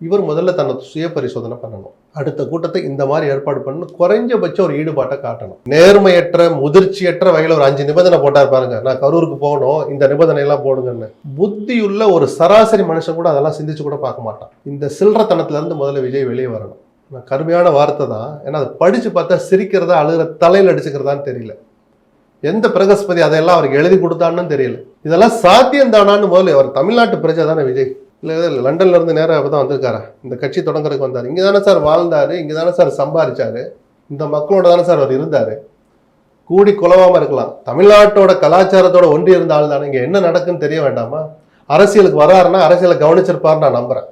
இவர் முதல்ல தன்னை சுய பரிசோதனை பண்ணணும். அடுத்த கூட்டத்தை இந்த மாதிரி ஏற்பாடு பண்ணணும். குறைஞ்சபட்சம் ஒரு ஈடுபாட்டை காட்டணும். நேர்மையற்ற, முதிர்ச்சியற்ற வகையில் ஒரு 5 நிபந்தனை போட்டார் பாருங்க, நான் கரூருக்கு போகணும், இந்த நிபந்தனை எல்லாம் போடுங்கன்னு. புத்தியுள்ள ஒரு சராசரி மனுஷன் கூட அதெல்லாம் சிந்திச்சு கூட பார்க்க மாட்டான். இந்த சில்லறத்தனத்துல இருந்து முதல்ல விஜய் வெளியே வரணும். கருமையான வார்த்தை தான், ஏன்னா அதை படிச்சு பார்த்தா சிரிக்கிறதா அழுகிற தலையில் அடிச்சுக்கிறதான்னு தெரியல. எந்த பிரகஸ்பதி அதையெல்லாம் அவருக்கு எழுதி கொடுத்தான்னு தெரியல. இதெல்லாம் சாத்தியம் தானான்னு முதல்ல, அவர் தமிழ்நாட்டு பிரஜை தானே விஜய்? இல்லை லண்டன்ல இருந்து நேரம் அப்போ தான் வந்திருக்காரா? இந்த கட்சி தொடங்குறதுக்கு வந்தார். இங்கே தானே சார் வாழ்ந்தாரு, இங்கே தானே சார் சம்பாதிச்சாரு, இந்த மக்களோட தானே சார் அவர் இருந்தாரு. கூடி குலவாம இருக்கலாம், தமிழ்நாட்டோட கலாச்சாரத்தோட ஒன்றி இருந்த ஆள் தானே. இங்கே என்ன நடக்குன்னு தெரிய வேண்டாமா? அரசியலுக்கு வராருன்னா அரசியலை கவனிச்சிருப்பாருன்னு நான் நம்புறேன்.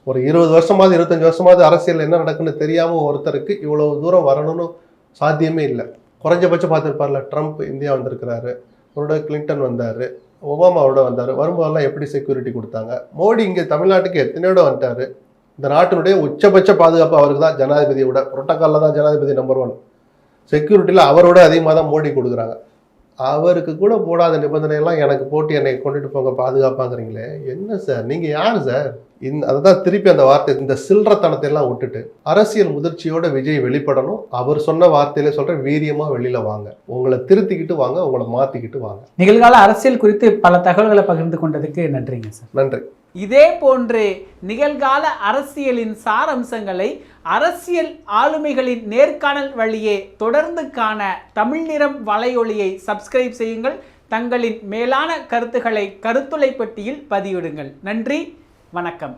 ஒரு 20 வருஷமாவது 25 வருஷமாவது அரசியல் என்ன நடக்குன்னு தெரியாம ஒருத்தருக்கு இவ்வளவு தூரம் வரணும்னு சாத்தியமே இல்லை. குறைஞ்சபட்சம் பார்த்துருப்பார்ல, ட்ரம்ப் இந்தியா வந்திருக்கிறாரு, அவரோட கிளின்டன் வந்தாரு, ஒபாமாவோட வந்தார். வரும்போதெல்லாம் எப்படி செக்யூரிட்டி கொடுத்தாங்க? மோடி இங்கே தமிழ்நாட்டுக்கு எத்தனையோட வந்துட்டாரு. இந்த நாட்டினுடைய உச்சபட்ச பாதுகாப்பு அவருக்கு தான், ஜனாதிபதியோட புரோட்டோக்காலில் தான் ஜனாதிபதி நம்பர் 1. செக்யூரிட்டியில் அவரோட அதிகமாக தான் மோடி கொடுக்குறாங்க. அவருக்கு கூட போடாத நிபந்தனையெல்லாம் எனக்கு போட்டு என்னை கொண்டுட்டு போங்க பாதுகாப்பாங்கிறீங்களே, என்ன சார் நீங்க யாரு சார்? அதுதான் திருப்பி அந்த வார்த்தை, இந்த சில்லறத்தனத்தை எல்லாம் விட்டுட்டு அரசியல் முதிர்ச்சியோட விஜய் வெளிப்படணும். அவர் சொன்ன வார்த்தையில சொல்ற வீரியமா வெளியில வாங்க, உங்களை திருத்திக்கிட்டு வாங்க, உங்களை மாத்திக்கிட்டு வாங்க. நிகழ்கால அரசியல் குறித்து பல தகவல்களை பகிர்ந்து கொண்டதுக்கு நன்றிங்க சார். நன்றி. இதே போன்று நிகழ்கால அரசியலின் சாரம்சங்களை அரசியல் ஆளுமைகளின் நேர்காணல் வழியே தொடர்ந்து காண தமிழ் நிறம் வலையொலியை சப்ஸ்கிரைப் செய்யுங்கள். தங்களின் மேலான கருத்துக்களை கருத்துளை பெட்டியில் பதிவிடுங்கள். நன்றி, வணக்கம்.